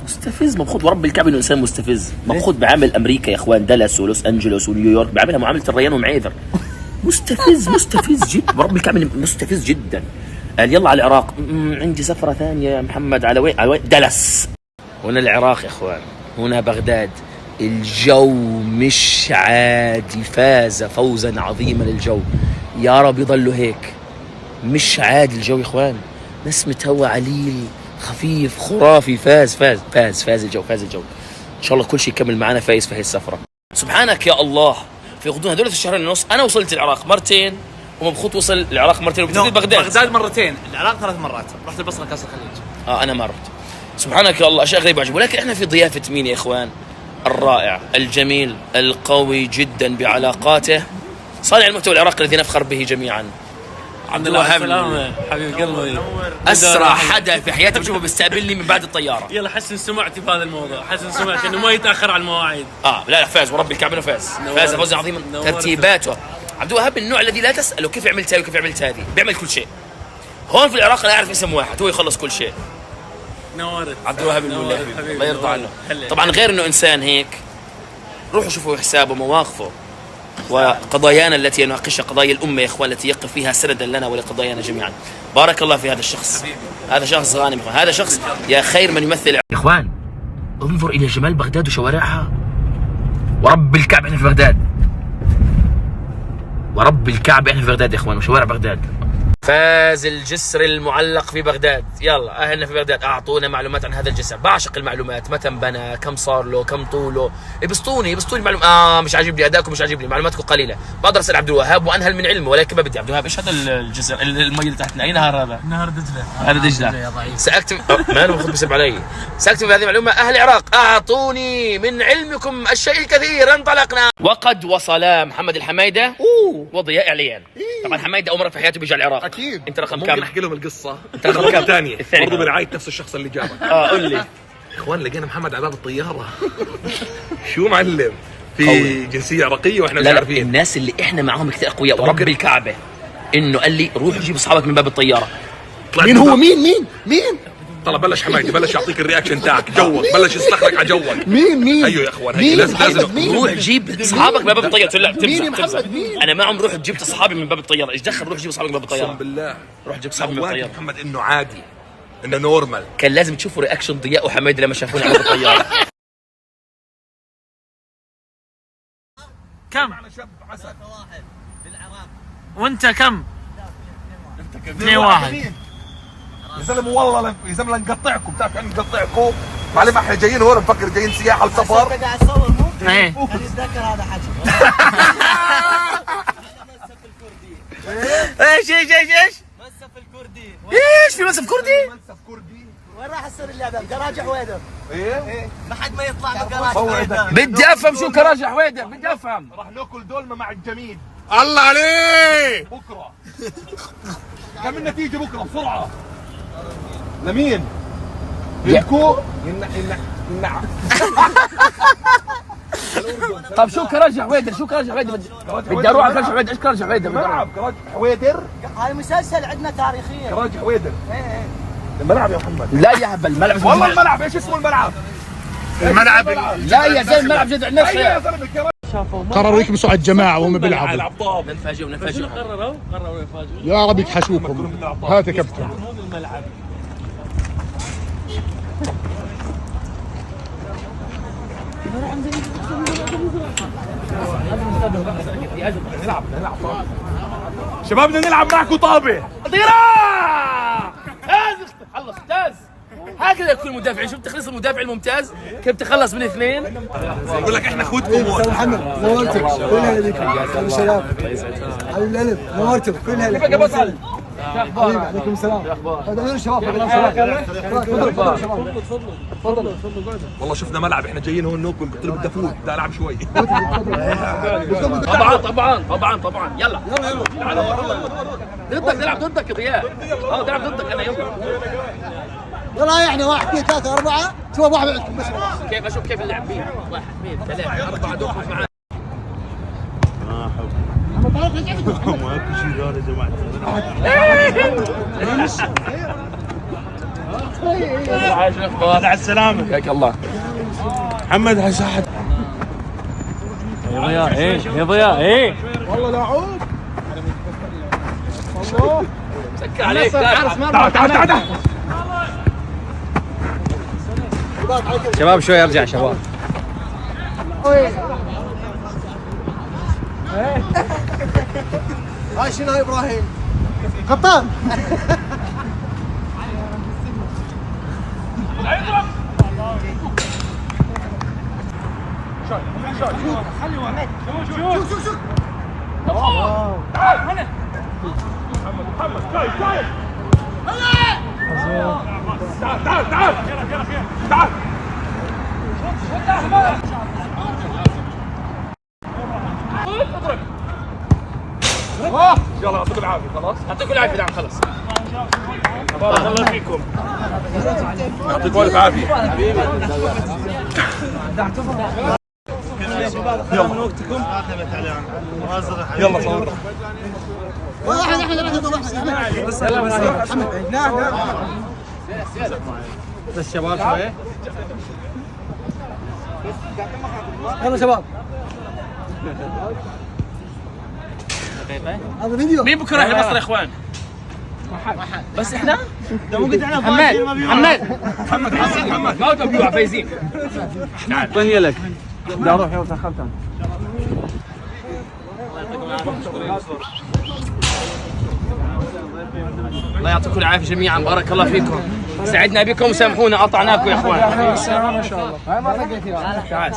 مستفز مبخوت ورب الكعبة انه انسان مستفز، مبخوت بعامل امريكا يا اخوان، دالاس ولوس انجلوس ونيويورك بعملها معاملة الريان ومعيذر. مستفز جدا ورب الكعبة، مستفز جدا. قال يلا على العراق، عندي سفرة ثانية يا محمد. على وين؟ على وين؟ دالاس. هنا العراق يا اخوان، هنا بغداد. الجو مش عادي، فاز فوزا عظيما الجو، يا رب يضلوا هيك. مش عادي الجو يا اخوان، نسمة هوا عليل خفيف خرافي. فاز الجو، فاز الجو. ان شاء الله كل شيء يكمل معنا فايز في هي السفرة. سبحانك يا الله. في غضون هذول الشهرين ونص انا وصلت العراق مرتين، ومبخوت وصل العراق مرتين، وبتزيد بغداد مرتين، العراق 3 مرات، رحت البصرة كاس الخليج. انا ما رحت. سبحانك يا الله، اشياء غريبة عجيبة. ولكن احنا في ضيافة مين يا اخوان؟ الرائع الجميل القوي جدا بعلاقاته، صانع المحتوى العراقي الذي نفخر به جميعا، عبد الوهاب حبيب قلبي. اسرع حدا في حياتي بشوفه بيستقبلني من بعد الطياره. يلا حسن سمعتي بهذا الموضوع، حسن سمعت انه ما يتاخر على المواعيد. لا فاز ورب الكعبه، فاز فوز عظيم. ترتيباته عبد الوهاب من النوع الذي لا تساله كيف عملت هذه وكيف عملت هذه، بيعمل كل شيء. هون في العراق انا اعرف اسم واحد هو يخلص كل شيء، نورت عبد الوهاب المولى، الله يرضى عنه. طبعا غير انه انسان هيك، روحوا شوفوا حسابه ومواقفه وقضايانا التي يناقشها، قضايا الأمة يا إخوان التي يقف فيها سندا لنا ولقضايانا جميعا. بارك الله في هذا الشخص، هذا شخص غانم. هذا شخص يا خير من يمثل. يا إخوان انظر إلى جمال بغداد وشوارعها، ورب الكعبة احنا في بغداد، ورب الكعبة احنا في بغداد يا إخوان، وشوارع بغداد. فاز الجسر المعلق في بغداد. يلا أهلنا في بغداد أعطونا معلومات عن هذا الجسر. بعشق المعلومات، متى انبنى، كم صار له، كم طوله. يبسطوني معلومات. مش عاجبني أداءكم، مش عاجبني معلوماتكم قليلة. بقدر أسأل عبد الوهاب وأنهل من علمه، ولكن ما بدي. عبد الوهاب إيش هذا الجسر المي اللي تحتنا؟ أي نهر هذا؟ نهر دجلة. هذا دجلة. سأكتب ما أنا باخذ بسب علي. سأكتب هذه المعلومة. أهل العراق أعطوني من علمكم الشيء الكثير. انطلقنا. وقد وصل محمد الحميدة وضياء عليان. طبعا حميدة أول مرة في حياته بيجي على العراق. أكيد. أنت رقم ممكن كم؟ احكي لهم القصه. انت رقم كم؟ الثانيه برضه برعايه نفس الشخص اللي جابك. قول لي. اخوان لقينا محمد على باب الطياره. شو معلم؟ في قوي. جنسيه عراقيه واحنا مش لا عارفين. الناس اللي احنا معاهم كثير اقوياء، ورب الكعبه انه قال لي روح جيب اصحابك من باب الطياره. مين هو؟ مين طلع بلش حمايتي، بلش يعطيك الرياكشن تاعك، جوك بلش يستخرج على جوك. مين ايوه يا اخوان، هي لازم روح جيب اصحابك من باب الطياره. لا مين يا تمزح. محمد؟ مين؟ انا ما عمري رحت جبت اصحابي من باب الطياره. ايش دخل روح جيب اصحابك من باب الطياره؟ اقسم بالله روح جيب اصحابي من باب الطياره. محمد انه عادي، انه نورمال. كان لازم تشوفوا رياكشن ضياء وحميد لما شافوني على باب الطياره. كم؟ انا شاب عسل. وانت كم؟ 2-1. يا زلمه والله يا زلمه نقطعكم، بتعرف يعني نقطعكم. معلم احنا جايين هون نفكر جايين سياحه لسفر. قاعد اصور مو؟ ايه اتذكر هذا حكي. ايش منسف الكردي. ايش في منسف كردي؟ منسف كردي. وين راح يصير اللعبه؟ بجراج حويدر. ايه ما حد ما يطلع بجراج حويدر. بدي افهم شو كراج حويدر، بدي افهم. راح ناكل دولمه مع الجميل الله عليه. بكره. كم النتيجه بكره بسرعه؟ لمين؟ لكو نعم. طب شو كراج حويدر؟ بدي اروح على كراج حويدر. ايش كراج حويدر؟ ملعب كراج حويدر. هاي مسلسل عندنا تاريخيا. كراج حويدر. الملعب يا محمد. لا يا هبل، الملعب والله الملعب. ايش اسمه الملعب؟ الملعب لا يا زلمه الملعب جد عندنا. يا زلمه كراج. قرروا يكبسوا على الجماعه وهم بيلعبوا. العبطاب. نفاجئهم. قرروا يفاجئوا. يا رب يكحشوكم. هات يا كابتن. مو بالملعب. شباب بدنا نلعب معكم طابه. خلص ممتاز. هكذا يكون المدافع. شوف تخلص المدافع الممتاز كيف تخلص من 2. بقول لك احنا اخوتكم هون. محمد نورتك كلها لك. السلام حبيب القلب نورتك كلها لك. بقى بطل. حبيبي عليكم السلام. هذول الشباب تفضل. والله شفنا ملعب، احنا جايين هون ناكل. قلت له بدي افوت، بدي العب شوي. طبعا يلا ضدك. نلعب ضدك يا ضياء. نلعب ضدك انا. يلا يعني 1 2 3 4 شوف واحد عندكم بس. كيف اشوف كيف اللعب فيه؟ 1 2 3 4 دوخ معاه. ماكو شيء ثاني يا جماعه. على السلامة. حياك الله. محمد هشاحد. يا ضياء ايه يا ضياء ايه والله لاعوب. سكر عليك. تعال تعال تعال. شباب شوي ارجع شباب. هاي شنو هاي ابراهيم؟ قطان. يلا يعطيكم العافيه. خلاص يعطيكم العافيه. نعم خلص. بارك الله فيكم. يعطيكم الف عافيه. يلا صور. الشباب شوي. يلا شباب. هذا فيديو. مين بكره رايح مصر يا اخوان؟ بس احنا محمد ما هو تبيع فايزين. تعال طني لك. لا روح يا تاخرت. الله يعطيكم العافيه جميعا. بارك الله فيكم. سعدنا بكم وسامحونا قطعناكم يا اخوان. ما شاء الله. هاي ما لقيتها. تعال.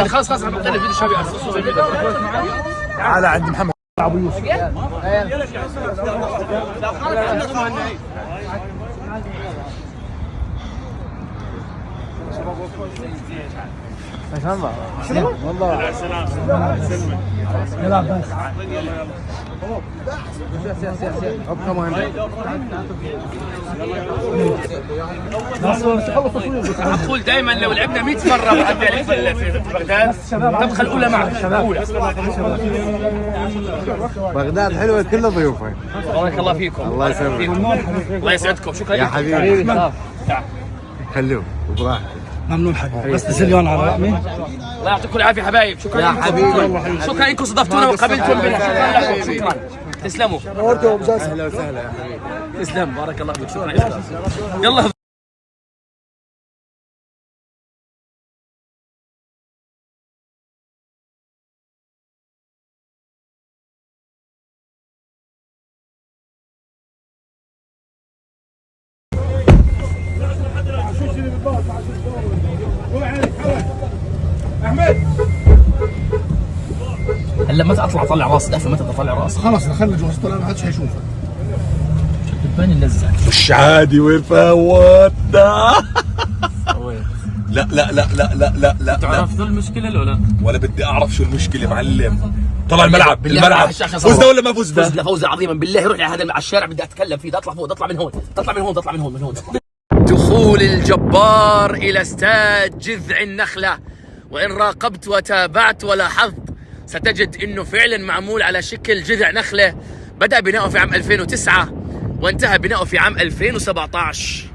خلاص خلاص عم بقلب فيديو شباب. تعال عند محمد ابو يوسف. والله يلعب بس. اقول دائما لو لعبنا 100 مره بعد ذلك في بغداد تبقى الاولى معك. الاولى. بغداد حلوه كل ضيوفها. بارك الله فيكم. الله يسلمك. الله يسعدكم. شكرا يا حبيبي. تعال. خلوه وبراحتك. ممنون حبيبي. بس تسليون على رقمي. الله يعطيكم العافيه حبايب. شكرا يا لكم. حبيبي. شكرا انكم صدفتونا وقبلتم بنا. شكرا لكم. شكرا. تسلموا. نورتوا ابو جاسم. اهلا وسهلا يا حبيبي. تسلم. بارك الله فيك. شكرا يا استاذ. يلا هلا متى اطلع اطلع راسي؟ دافع متى اطلع راسي؟ خلاص دخلنا جوا الطلعه ما حدش حيشوفه. الباني نلزق. مش عادي وين فوتنا. لا لا لا لا لا لا لا. تعرف شو المشكله ولا؟ ولا بدي اعرف شو المشكله معلم. طلع الملعب بالله الملعب. فزنا ولا ما فزنا؟ فزنا فوزا عظيما بالله. روح على هذا على الشارع بدي اتكلم فيه. بدي اطلع فوق. اطلع من هون. تطلع من هون. تطلع من هون. من هون. دخول الجبار الى استاد جذع النخله. وان راقبت وتابعت ولاحظت ستجد انه فعلا معمول على شكل جذع نخله. بدأ بناؤه في عام 2009 وانتهى بناؤه في عام 2017.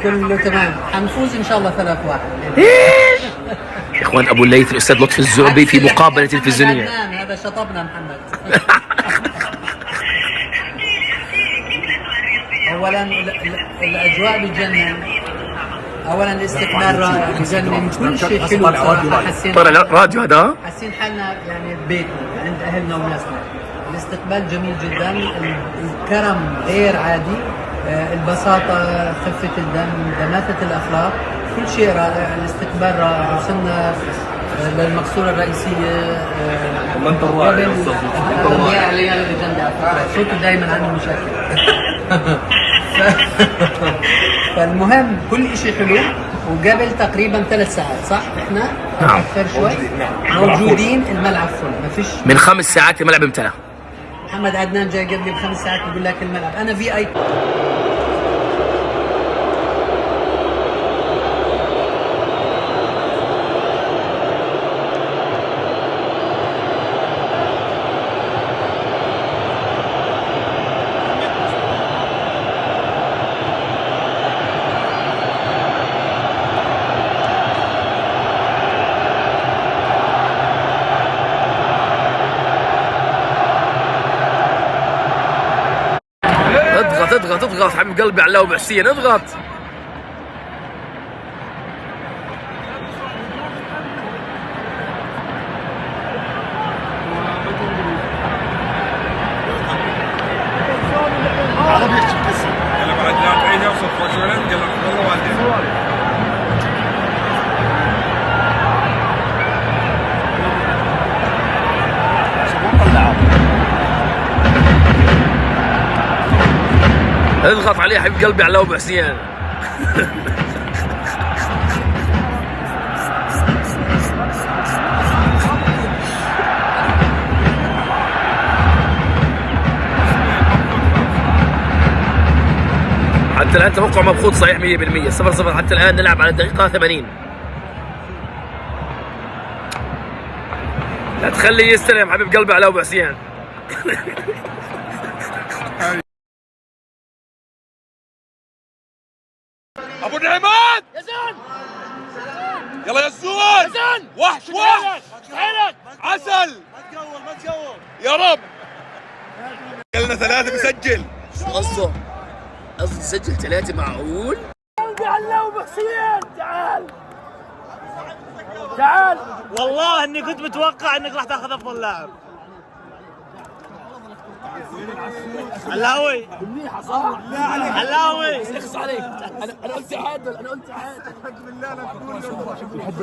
كله تمام. حنفوز ان شاء الله 3-1. يا اخوان ابو الليث الاستاذ لطفي الزعبي في مقابله تلفزيونيه. هذا شطبنا محمد. اولا الاجواء بتجنن. اولا الاستقبال رائع بجنن. كل شيء حلو صراحه. حاسين طلع راديو هذا. حاسين حالنا يعني ببيتنا عند اهلنا وناسنا. الاستقبال جميل جدا. الكرم غير عادي. البساطة، خفة الدم، دماثة الأخلاق، كل شيء رائع. الاستقبال رائع. وصلنا للمقصورة الرئيسية. انت الراعي اللي جنبي على فكرة صوته دائما عنده مشاكل. فالمهم كل شيء حلو، وقبل تقريبا 3 ساعات صح احنا؟ نعم شوي موجودين، الملعب فل ما فيش. من 5 ساعات الملعب امتلأ. محمد عدنان جاي قبلي ب5 ساعات بقول لك الملعب انا VIP. اضغط حبيب قلبي على ابو حسين، اضغط. يلا بعد لا تعيد يوصل فوشولين قال لك والله والدين. اضغط عليه حبيب قلبي على ابو حسين. حتى الان توقع مبخوط صحيح 100%. 0-0 حتى الان، نلعب على الدقيقة 80. لا تخليه يستلم حبيب قلبي على ابو حسين. ابو النعمان يا زين، يلا يا زون يا زين، وحش عسل، ما تقول يا رب. قلنا 3 بسجل. قصده تسجل 3 معقول؟ قلبي على ابو حسين، تعال والله اني كنت متوقع انك راح تاخذ افضل لاعب. علاوي منيحه صح؟ علاوي اخص عليك، انا قلت عادل، انا قلت عادل. بالله لا تقول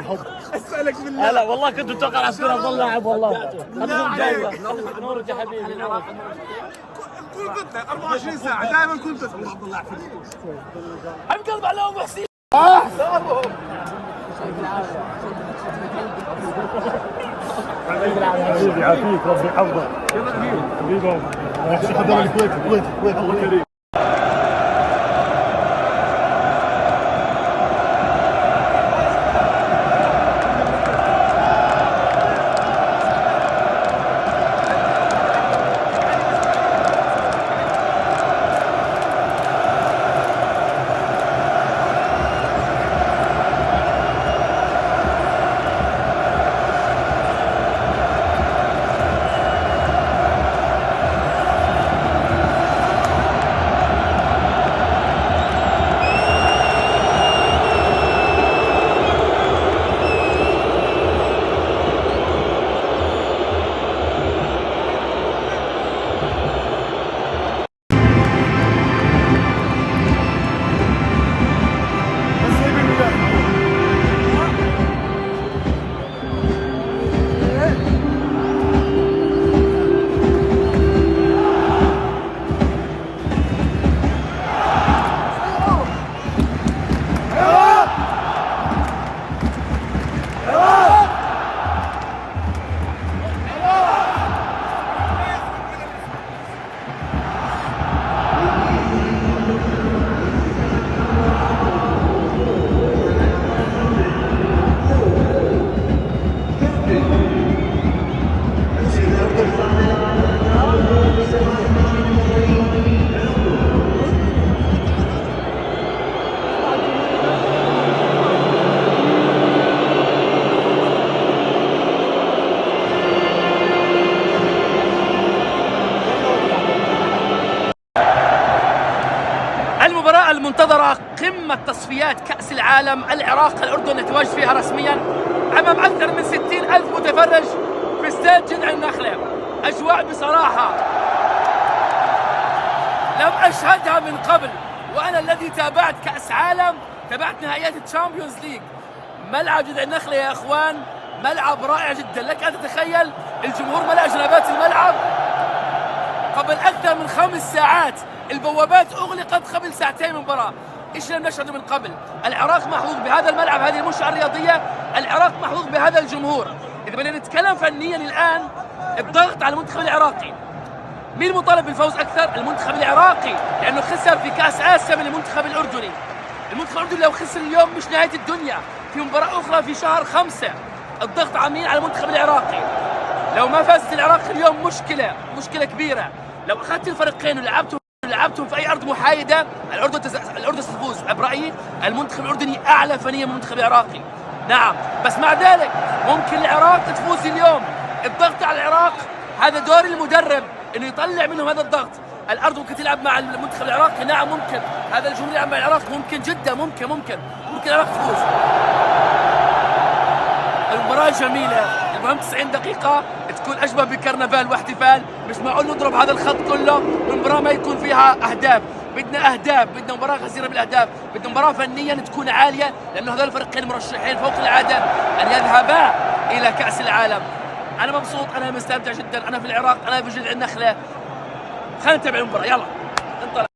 الحب. اسالك بالله. لا والله كنت متوقع راح تكون افضل لاعب والله. بالله عليك. نورك يا حبيبي، نورك. كنت 24 ساعه دائما كنت تقول افضل لاعب. حبيب قلب على ابو حسين. حبيبي يعافيك، ربي يحفظك حبيبي. يحسن خدام الكويت الله كريم. المنتظرة قمة تصفيات كأس العالم، العراق الأردن يتواجد فيها رسميا أمام أكثر من 60,000 متفرج في استاد جذع النخلة. أجواء بصراحة لم أشهدها من قبل، وأنا الذي تابعت كأس عالم، تابعت نهائيات الشامبيونز ليج. ملعب جذع النخلة يا أخوان ملعب رائع جدا، لك ان تتخيل الجمهور ملأ جنبات الملعب قبل اكثر من 5 ساعات، البوابات اغلقت قبل ساعتين من المباراه. ايش لم نشهده من قبل؟ العراق محظوظ بهذا الملعب، هذه المنشأة الرياضية، العراق محظوظ بهذا الجمهور. اذا بدنا نتكلم فنيا الان، الضغط على المنتخب العراقي. مين مطالب بالفوز اكثر؟ المنتخب العراقي، لانه خسر في كاس اسيا من المنتخب الاردني. المنتخب الاردني لو خسر اليوم مش نهايه الدنيا، في مباراه اخرى في شهر 5. الضغط على مين؟ على المنتخب العراقي. لو ما فازت العراق اليوم مشكله كبيره. لو اخذت الفريقين ولعبتهم في اي ارض محايده، الاردن ستفوز. برايي المنتخب الاردني اعلى فنيا من المنتخب العراقي، نعم، بس مع ذلك ممكن العراق تفوز اليوم. الضغط على العراق هذا دور المدرب، انه يطلع منهم هذا الضغط. الارض ممكن تلعب مع المنتخب العراقي، نعم ممكن. هذا الجمهور يلعب مع العراق، ممكن جدا، ممكن العراق تفوز. المباراة جميلة، المهم 90 دقيقة تكون أشبه بكرنفال واحتفال. مش معقول نضرب هذا الخط كله والمباراة ما يكون فيها أهداف. بدنا أهداف، بدنا مباراة غزيرة بالأهداف، بدنا مباراة فنيا تكون عالية، لأنه هذول الفريقين مرشحين فوق العادة أن يذهبا إلى كأس العالم. أنا مبسوط، أنا مستمتع جدا، أنا في العراق، أنا في جذع النخلة. خلينا نتابع المباراة، يلا انطلق.